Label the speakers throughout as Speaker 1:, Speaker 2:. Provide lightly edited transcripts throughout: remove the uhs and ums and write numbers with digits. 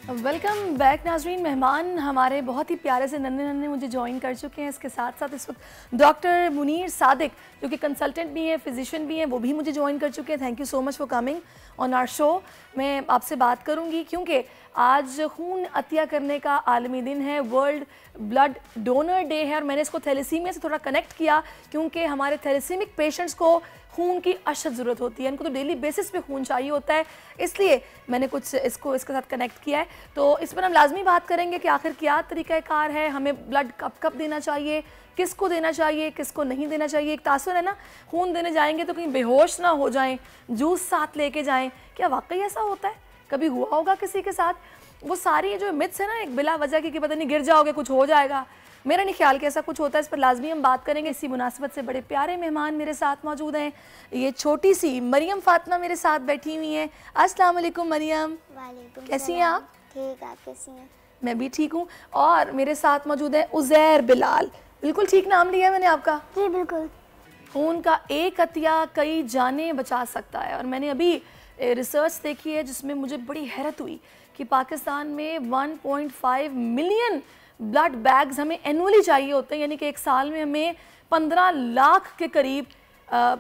Speaker 1: Welcome back नाजरीन। मेहमान हमारे बहुत ही प्यारे से नन्हे नन्हे मुझे ज्वाइन कर चुके हैं। इसके साथ साथ इस वक्त डॉक्टर मुनीर सादिक जो कि कंसल्टेंट भी हैं, फिजिशियन भी हैं, वो भी मुझे ज्वाइन कर चुके हैं। Thank you so much for coming on our show. मैं आपसे बात करूंगी क्योंकि आज खून अतिया करने का आलमी दिन है, वर्ल्ड ब्लड डोनर डे है, और मैंने इसको थैलेसीमिया से थोड़ा कनेक्ट किया क्योंकि हमारे थैलेसीमिक पेशेंट्स को खून की अशद ज़रूरत होती है। इनको तो डेली बेसिस पे खून चाहिए होता है, इसलिए मैंने कुछ इसको इसके साथ कनेक्ट किया है। तो इस पर हम लाजमी बात करेंगे कि आखिर क्या तरीक़ाकार है, हमें ब्लड कब कब देना चाहिए, किसको देना चाहिए, किसको नहीं देना चाहिए। एक तासुर है ना, खून देने जाएंगे तो कहीं बेहोश ना हो जाएं, जूस साथ लेके जाएं। क्या वाकई ऐसा होता है? कभी हुआ होगा किसी के साथ? वो सारी जो मिथ्स है ना एक बिला वजह की कि पता नहीं गिर जाओगे कुछ हो जाएगा, मेरा नहीं ख्याल कि ऐसा कुछ होता है। इस पर लाजमी हम बात करेंगे। इसी मुनासिबत से बड़े प्यारे मेहमान मेरे साथ मौजूद हैं। ये छोटी सी मरियम फातिमा मेरे साथ बैठी हुई हैं। अस्सलाम वालेकुम मरियम।
Speaker 2: वालेकुम
Speaker 1: कैसी हैं आप?
Speaker 2: ठीक, आप कैसी हैं?
Speaker 1: मैं भी ठीक हूँ। और मेरे साथ मौजूद है उज़ैर बिलाल। बिल्कुल ठीक नाम लिया है मैंने आपका।
Speaker 2: जी बिल्कुल।
Speaker 1: खून का एक अतिया कई जानें बचा सकता है। और मैंने अभी रिसर्च देखी है जिसमें मुझे बड़ी हैरत हुई कि पाकिस्तान में 1.5 मिलियन ब्लड बैग्स हमें एनुअली चाहिए होते हैं, यानी कि एक साल में हमें 15 लाख के करीब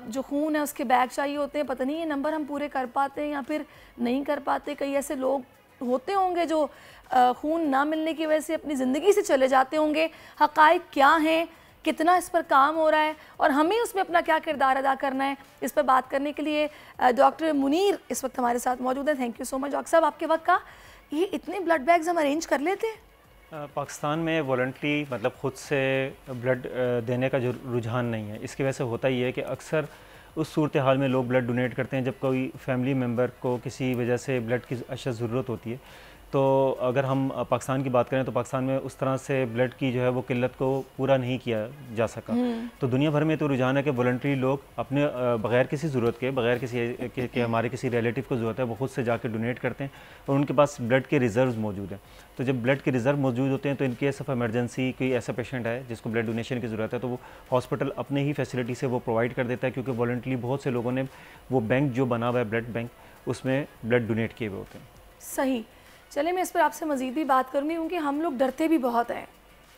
Speaker 1: जो खून है उसके बैग चाहिए होते हैं। पता नहीं ये नंबर हम पूरे कर पाते हैं या फिर नहीं कर पाते। कई ऐसे लोग होते होंगे जो खून ना मिलने की वजह से अपनी ज़िंदगी से चले जाते होंगे। हक़ाइक़ क्या हैं, कितना इस पर काम हो रहा है और हमें उसमें अपना क्या किरदार अदा करना है, इस पर बात करने के लिए डॉक्टर मुनीर इस वक्त हमारे साथ मौजूद है। Thank you so much doctor साहब आपके वक्त का। ये इतने ब्लड बैग्स हम अरेंज कर लेते हैं?
Speaker 3: पाकिस्तान में वॉलंटरी मतलब ख़ुद से ब्लड देने का जो रुझान नहीं है। इसकी वजह से होता ही है कि अक्सर उस सूरत हाल में लोग ब्लड डोनेट करते हैं जब कोई फैमिली मेम्बर को किसी वजह से ब्लड की अशद ज़रूरत होती है। तो अगर हम पाकिस्तान की बात करें तो पाकिस्तान में उस तरह से ब्लड की जो है वो किल्लत को पूरा नहीं किया जा सका। तो दुनिया भर में तो रुझान है कि वॉलंटरी लोग अपने बग़ैर किसी ज़रूरत के, बग़ैर किसी के हमारे किसी रिलेटिव को ज़रूरत है वो ख़ुद से जाके डोनेट करते हैं और उनके पास ब्लड के रिज़र्व मौजूद हैं। तो जब ब्लड के रिज़र्व मौजूद होते हैं तो इन केस ऑफ एमरजेंसी कोई ऐसा पेशेंट है जिसको ब्लड डोनेशन की ज़रूरत है तो वो हॉस्पिटल अपने ही फैसिलिटी से वो प्रोवाइड कर देता है, क्योंकि वॉलंटरी बहुत से लोगों ने वो बैंक जो बना हुआ है ब्लड बैंक उसमें ब्लड डोनेट किए हुए होते हैं।
Speaker 1: सही। चलिए मैं इस पर आपसे मज़ीद भी बात करूँगी क्योंकि हम लोग डरते भी बहुत हैं।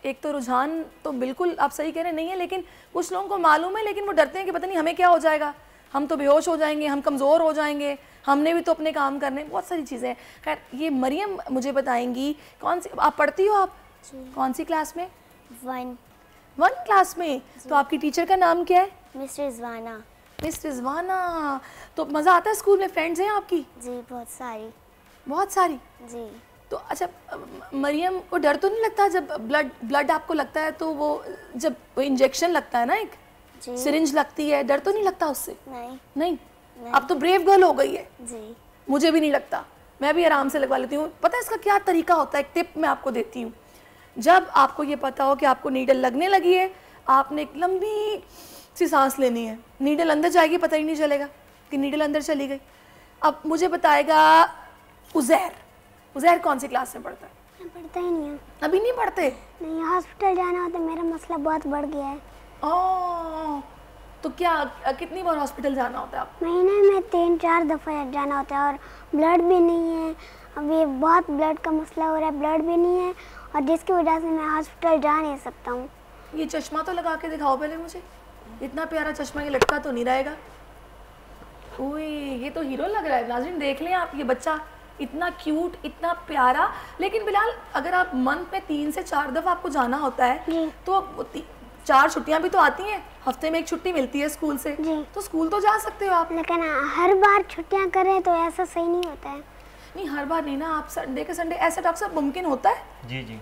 Speaker 1: एक तो रुझान तो बिल्कुल आप सही कह रहे नहीं है, लेकिन कुछ लोगों को मालूम है लेकिन वो डरते हैं कि पता नहीं हमें क्या हो जाएगा, हम तो बेहोश हो जाएंगे, हम कमज़ोर हो जाएंगे, हमने भी तो अपने काम करने, बहुत सारी चीज़ें। खैर ये मरियम मुझे बताएंगी कौन सी आप पढ़ती हो? आप कौन सी क्लास में? 1 क्लास में। तो आपकी टीचर का नाम क्या है?
Speaker 2: मिस रिजवाना।
Speaker 1: मिस रिजवाना। तो मज़ा आता है स्कूल में? फ्रेंड्स हैं आपकी?
Speaker 2: जी बहुत सारी।
Speaker 1: जी।
Speaker 2: जी।
Speaker 1: तो अच्छा मरियम को डर तो नहीं लगता जब ब्लड आपको लगता है तो वो जब इंजेक्शन लगता है ना, एक सिरिंज लगती है, डर तो नहीं लगता उससे? नहीं। अब तो ब्रेव गर्ल हो गई है।
Speaker 2: जी।
Speaker 1: मुझे भी नहीं लगता, मैं भी आराम से लगवा लेती हूँ। पता है इसका क्या तरीका होता है? एक टिप मैं आपको देती हूँ। जब आपको ये पता हो कि आपको नीडल लगने लगी है, आपने एक लंबी सी सांस लेनी है। नीडल अंदर जाएगी, पता ही नहीं चलेगा कि नीडल अंदर चली गई। अब मुझे बताएगा उज़ैर कौन सी क्लास में पढ़ता है?
Speaker 2: मैं पढ़ता ही नहीं हूँ।
Speaker 1: अभी नहीं पढ़ते?
Speaker 2: नहीं, हॉस्पिटल जाना होता है, मेरा मसला बहुत बढ़ गया है।
Speaker 1: ओह, तो क्या कितनी बार हॉस्पिटल जाना होता है आपको?
Speaker 2: महीने में 3-4 दफ़ा जाना होता है और ब्लड भी नहीं है। अभी बहुत ब्लड का मसला हो रहा है, ब्लड भी नहीं है और जिसकी वजह से मैं हॉस्पिटल जा नहीं सकता हूँ।
Speaker 1: ये चश्मा तो लगा के दिखाओ पहले मुझे। इतना प्यारा चश्मा, ये लटका तो नहीं रहेगा? ओए ये तो हीरो लग रहा है। नाज़रीन देख लें आप, ये बच्चा इतना क्यूट, इतना प्यारा। लेकिन बिलाल अगर आप मंथ में 3 से 4 दफ़ा आपको जाना होता है तो 4 छुट्टियां भी तो आती हैं, हफ्ते में 1 छुट्टी मिलती है स्कूल से, तो स्कूल तो जा सकते हो आप।
Speaker 2: लेकिन हर बार छुट्टियां करें तो ऐसा सही नहीं होता है।
Speaker 1: नहीं हर बार नहीं ना, आप संडे के संडे ऐसा डॉक्टर साहब मुमकिन होता है?
Speaker 3: जी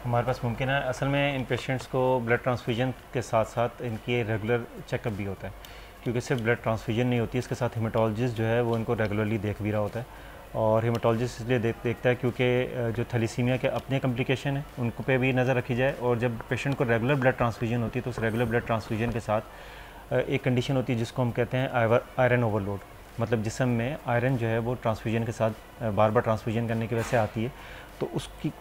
Speaker 3: हमारे पास मुमकिन है। असल में इन पेशेंट्स को ब्लड ट्रांसफ्यूजन के साथ साथ इनकी रेगुलर चेकअप भी होता है, क्योंकि सिर्फ ब्लड ट्रांसफ्यूजन नहीं होती, इसके साथ हेमाटोलॉजिस्ट जो है वो इनको रेगुलरली देख भी रहा होता है। और हेमाटोलॉजिस्ट इसलिए देखता है क्योंकि जो थैलेसीमिया के अपने कम्प्लिकेशन है उनको पे भी नज़र रखी जाए। और जब पेशेंट को रेगुलर ब्लड ट्रांसफ्यूजन होती है तो उस रेगुलर ब्लड ट्रांसफ्यूजन के साथ एक कंडीशन होती है जिसको हम कहते हैं आयरन ओवरलोड। मतलब जिस्म में आयरन जो है वो ट्रांसफ्यूजन के साथ बार बार ट्रांसफ्यूजन करने की वजह से आती है, तो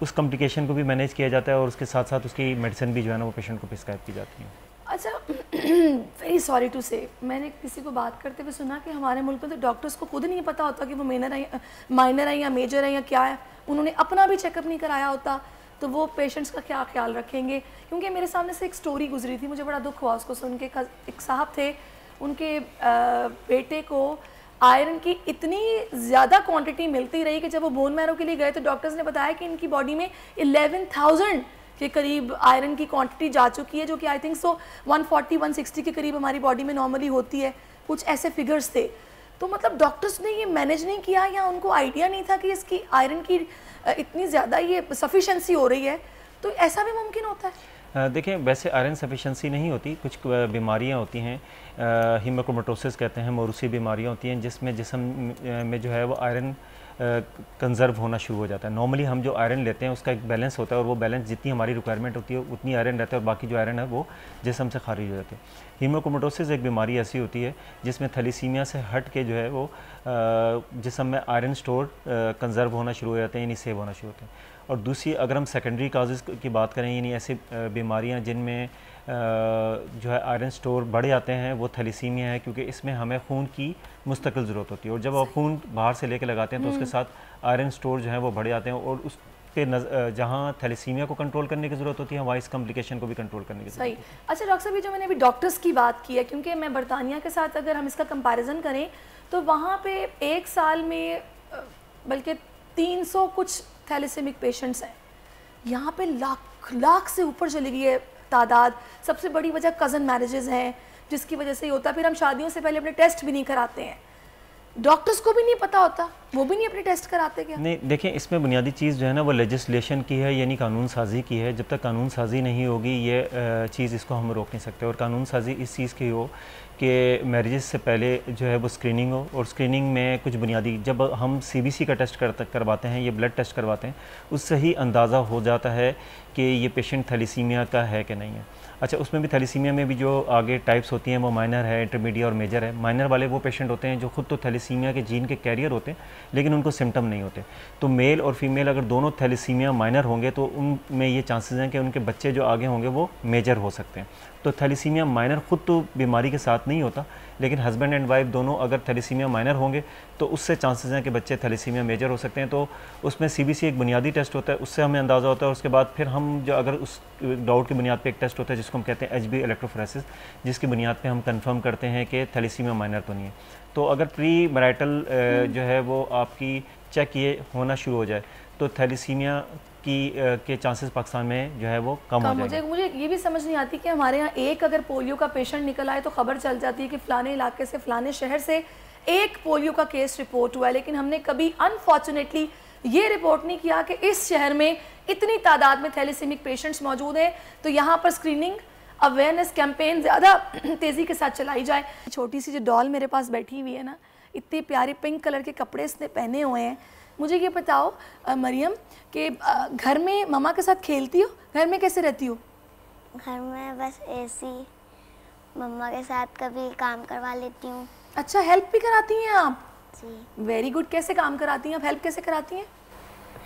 Speaker 3: उस कम्प्लिकेशन को भी मैनेज किया जाता है और उसके साथ साथ उसकी मेडिसिन भी जो है ना वो पेशेंट को प्रिस्क्राइब की जाती है।
Speaker 1: अच्छा वेरी सॉरी टू से, मैंने किसी को बात करते हुए सुना कि हमारे मुल्क में तो डॉक्टर्स को खुद नहीं पता होता कि वो माइनर है या मेजर है या क्या है। उन्होंने अपना भी चेकअप नहीं कराया होता, तो वो पेशेंट्स का क्या ख्याल रखेंगे। क्योंकि मेरे सामने से एक स्टोरी गुजरी थी, मुझे बड़ा दुख हुआ उसको सुन के। एक साहब थे, उनके बेटे को आयरन की इतनी ज़्यादा क्वांटिटी मिलती रही कि जब वो बोन मैरो के लिए गए तो डॉक्टर्स ने बताया कि इनकी बॉडी में 11,000 के करीब आयरन की क्वांटिटी जा चुकी है, जो कि आई थिंक सो 140-160 के करीब हमारी बॉडी में नॉर्मली होती है, कुछ ऐसे फिगर्स थे। तो मतलब डॉक्टर्स ने ये मैनेज नहीं किया या उनको आइडिया नहीं था कि इसकी आयरन की इतनी ज़्यादा ये सफिशेंसी हो रही है, तो ऐसा भी मुमकिन होता है?
Speaker 3: देखिए, वैसे आयरन सफिशेंसी नहीं होती, कुछ बीमारियां होती हैं, हीमोक्रोमेटोसिस कहते हैं, मौरूसी बीमारियां होती हैं जिसमें जिस्म में जो है वो आयरन कंजर्व होना शुरू हो जाता है। नॉर्मली हम जो आयरन लेते हैं उसका एक बैलेंस होता है और वो बैलेंस जितनी हमारी रिक्वायरमेंट होती है उतनी आयरन रहता है और बाकी जो आयरन है वो जिस्म से खारिज हो जाती है। हीमोक्रोमेटोसिस एक बीमारी ऐसी होती है जिसमें थैलीसीमिया से हट के जो है वो जिस्म में आयरन स्टोर कंजर्व होना शुरू हो जाते हैं, यानी सेव होना शुरू होते हैं। और दूसरी, अगर हम सेकेंडरी काजेज़ की बात करें, यानी ऐसी बीमारियां जिनमें जो है आयरन स्टोर बढ़ जाते हैं, वो थैलीसीमिया है, क्योंकि इसमें हमें खून की मुस्तकिल ज़रूरत होती है और जब आप खून बाहर से लेके लगाते हैं तो उसके साथ आयरन स्टोर जो है वो बढ़ जाते हैं और उस पे जहाँ थैलीसीमिया को कंट्रोल करने की ज़रूरत होती है वहाँ इस कॉम्प्लिकेशन को भी कंट्रोल करने की ज़रूरत
Speaker 1: सही।
Speaker 3: होती है।
Speaker 1: अच्छा डॉक्टर साहब, जो मैंने अभी डॉक्टर्स की बात की है, क्योंकि मैं बरतानिया के साथ अगर हम इसका कंपैरिजन करें तो वहाँ पे एक साल में बल्कि 300 कुछ थैलेसेमिक पेशेंट्स हैं, यहाँ पे लाख से ऊपर चली गई है तादाद। सबसे बड़ी वजह कज़न मैरिजेस हैं, जिसकी वजह से ही होता है। फिर हम शादियों से पहले अपने टेस्ट भी नहीं कराते हैं, डॉक्टर्स को भी नहीं पता होता, वो भी नहीं अपने टेस्ट कराते क्या?
Speaker 3: नहीं, देखिए, इसमें बुनियादी चीज़ जो है ना वो लेजिस्लेशन की है, यानी कानून साजी की है। जब तक कानून साजी नहीं होगी ये चीज़, इसको हम रोक नहीं सकते। और कानून साजी इस चीज़ की हो कि मैरिजेस से पहले जो है वो स्क्रीनिंग हो, और स्क्रीनिंग में कुछ बुनियादी, जब हम CBC का टेस्ट करवाते हैं, ये ब्लड टेस्ट करवाते हैं, उससे ही अंदाज़ा हो जाता है कि ये पेशेंट थैलीसीमिया का है कि नहीं है। अच्छा, उसमें भी थैलीसीमिया में भी जो आगे टाइप्स होती हैं वो माइनर है, इंटरमीडिएट और मेजर है। माइनर वाले वो पेशेंट होते हैं जो खुद तो थैलीसीमिया के जीन के कैरियर होते हैं लेकिन उनको सिम्टम नहीं होते। तो मेल और फीमेल अगर दोनों थैलीसीमिया माइनर होंगे तो उनमें ये चांसेस हैं कि उनके बच्चे जो आगे होंगे वो मेजर हो सकते हैं। तो थैलीसीमिया माइनर खुद तो बीमारी के साथ नहीं होता, लेकिन हस्बैंड एंड वाइफ दोनों अगर थैलीसीमिया माइनर होंगे तो उससे चांसेस हैं कि बच्चे थैलीसीमिया मेजर हो सकते हैं। तो उसमें CBC एक बुनियादी टेस्ट होता है, उससे हमें अंदाज़ा होता है। उसके बाद फिर हम जो अगर उस डाउट की बुनियाद पे एक टेस्ट होता है जिसको हम कहते हैं HB इलेक्ट्रोफोरेसिस, जिसकी बुनियाद पे हम कंफर्म करते हैं कि थैलीसीमिया माइनर तो नहीं है। तो अगर प्री मैरिटल जो है वो आपकी चेक ये होना शुरू हो जाए तो थैलीसीमिया के चांसेस पाकिस्तान में जो है वो कम हो जाएंगे।
Speaker 1: मुझे ये भी समझ नहीं आती कि हमारे यहाँ एक अगर पोलियो का पेशेंट निकल आए तो खबर चल जाती है कि फ़लाने इलाके से, फ़लाने शहर से एक पोलियो का केस रिपोर्ट हुआ है, लेकिन हमने कभी अनफॉर्चुनेटली ये रिपोर्ट नहीं किया कि इस शहर में इतनी तादाद में थैलेसेमिक पेशेंट्स मौजूद हैं, तो यहाँ पर स्क्रीनिंग अवेयरनेस कैंपेन ज़्यादा तेज़ी के साथ चलाई जाए। छोटी सी जो डॉल मेरे पास बैठी हुई है ना, इतनी प्यारी पिंक कलर के कपड़े इसने पहने हुए हैं। मुझे ये बताओ मरियम कि घर में मम्मा के साथ खेलती हो, घर में कैसे रहती हो?
Speaker 2: घर में बस ऐसी मम्मा के साथ कभी काम करवा लेती हूँ।
Speaker 1: अच्छा, हेल्प भी कराती हैं आप?
Speaker 2: जी।
Speaker 1: Very good. कैसे काम कराती हैं आप, हेल्प कैसे कराती हैं?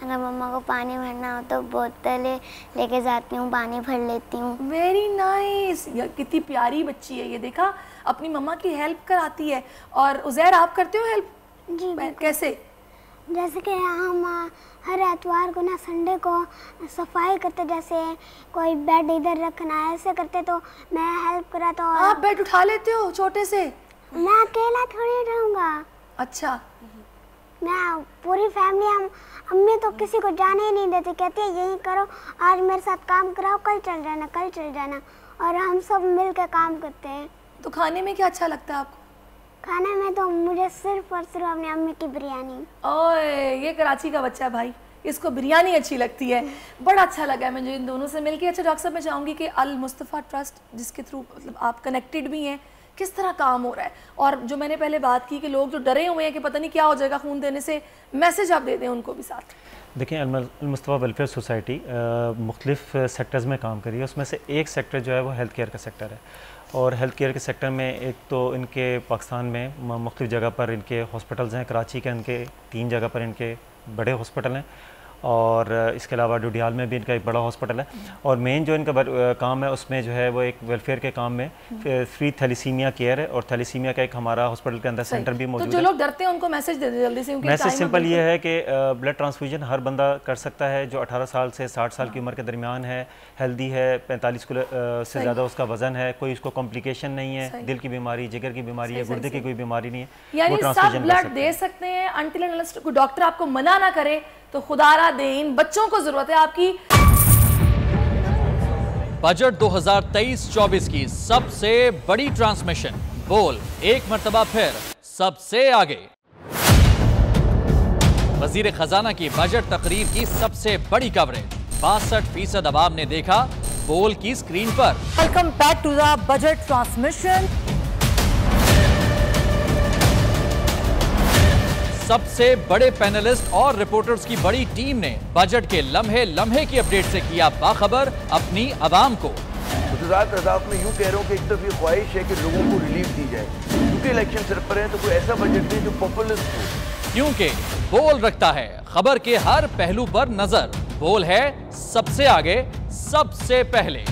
Speaker 2: अगर मम्मा को पानी भरना हो तो बोतलें लेके जाती हूँ, पानी भर लेती हूँ।
Speaker 1: Very nice. कितनी प्यारी बच्ची है ये, देखा अपनी मम्मा की हेल्प कराती है। और उज़ैर, आप करते हो हेल्प?
Speaker 2: जी।
Speaker 1: कैसे?
Speaker 2: जैसे कि हम हर एतवार को ना संडे को सफाई करते, जैसे कोई बेड इधर रखना है ऐसे करते तो मैं हेल्प कराता हूँ।
Speaker 1: आप बेड उठा लेते हो छोटे से?
Speaker 2: मैं अकेला थोड़ी रहूँगा।
Speaker 1: अच्छा।
Speaker 2: मैं पूरी फैमिली, हम अम्मी तो किसी को जाने ही नहीं देती, कहती है यही करो, आज मेरे साथ काम कराओ, कल चल जाना, कल चल जाना, और हम सब मिल के काम करते हैं।
Speaker 1: तो खाने में क्या अच्छा लगता है आपको?
Speaker 2: खाने में तो मुझे सिर्फ और सिर्फ अपनी अम्मी की बिरयानी।
Speaker 1: ओए, ये कराची का बच्चा भाई, इसको बिरयानी अच्छी लगती है। बड़ा अच्छा लगा है मुझे इन दोनों से मिलके। अच्छा डॉक्टर साहब, मैं चाहूँगी कि अल मुस्तफ़ा ट्रस्ट, जिसके थ्रू मतलब आप कनेक्टेड भी हैं, किस तरह काम हो रहा है, और जो मैंने पहले बात की कि लोग जो डरे हुए हैं कि पता नहीं क्या हो जाएगा खून देने से, मैसेज आप दे दें उनको भी साथ।
Speaker 3: देखिए, अल मुस्तफ़ा वेलफेयर सोसाइटी मुख्तलिफ सेक्टर्स में काम कर रही है। उसमें से एक सेक्टर जो है वो हेल्थ केयर का सेक्टर है, और हेल्थ केयर के सेक्टर में एक तो इनके पाकिस्तान में मुख्तलिफ जगह पर इनके हॉस्पिटल्स हैं। कराची के इनके 3 जगह पर इनके बड़े हॉस्पिटल हैं, और इसके अलावा डुडियाल में भी इनका एक बड़ा हॉस्पिटल है। और मेन जो इनका काम है उसमें जो है वो एक वेलफेयर के काम में फ्री थैलीसीमिया केयर है, और थैलीसीमिया का एक हमारा हॉस्पिटल के अंदर सेंटर भी मौजूद है।
Speaker 1: तो जो लोग डरते हैं उनको मैसेज दे दे जल्दी से।
Speaker 3: मैसेज सिंपल ये है कि ब्लड ट्रांसफ्यूजन हर बंदा कर सकता है जो 18 साल से 60 साल की उम्र के दरमियान है, हेल्दी है, 45 किलो से ज़्यादा उसका वजन है, कोई उसको कॉम्प्लिकेशन नहीं है, दिल की बीमारी, जिगर की बीमारी है, गुर्दे की कोई बीमारी नहीं है,
Speaker 1: यानी सब ब्लड दे सकते हैं अनटिल एंड अनलेस डॉक्टर आपको मना ना करे। तो खुदारा दे, इन बच्चों को जरूरत है आपकी।
Speaker 4: बजट 2023-24 की सबसे बड़ी ट्रांसमिशन, बोल एक मर्तबा फिर सबसे आगे। वजीर खजाना की बजट तकरीर की सबसे बड़ी कवरेज, 62% अवाम ने देखा बोल की स्क्रीन पर।
Speaker 5: Welcome back to the budget transmission.
Speaker 4: सबसे बड़े पैनलिस्ट और रिपोर्टर्स की बड़ी टीम ने बजट के लम्हे लम्हे की अपडेट से किया बाखबर अपनी आवाम को।
Speaker 6: गुजरात रजाक में यूं कह रहा हूं कि एक तरफ ये ख्वाहिश है कि लोगों को रिलीफ दी जाए, क्योंकि इलेक्शन सिर पर है, तो कोई ऐसा बजट दे जो पॉपुलिस्ट हो।
Speaker 4: क्योंकि बोल रखता है खबर के हर पहलू पर नजर, बोल है सबसे आगे सबसे पहले।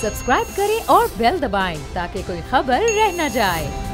Speaker 7: सब्सक्राइब करें और बेल दबाएं ताकि कोई खबर रह न जाए।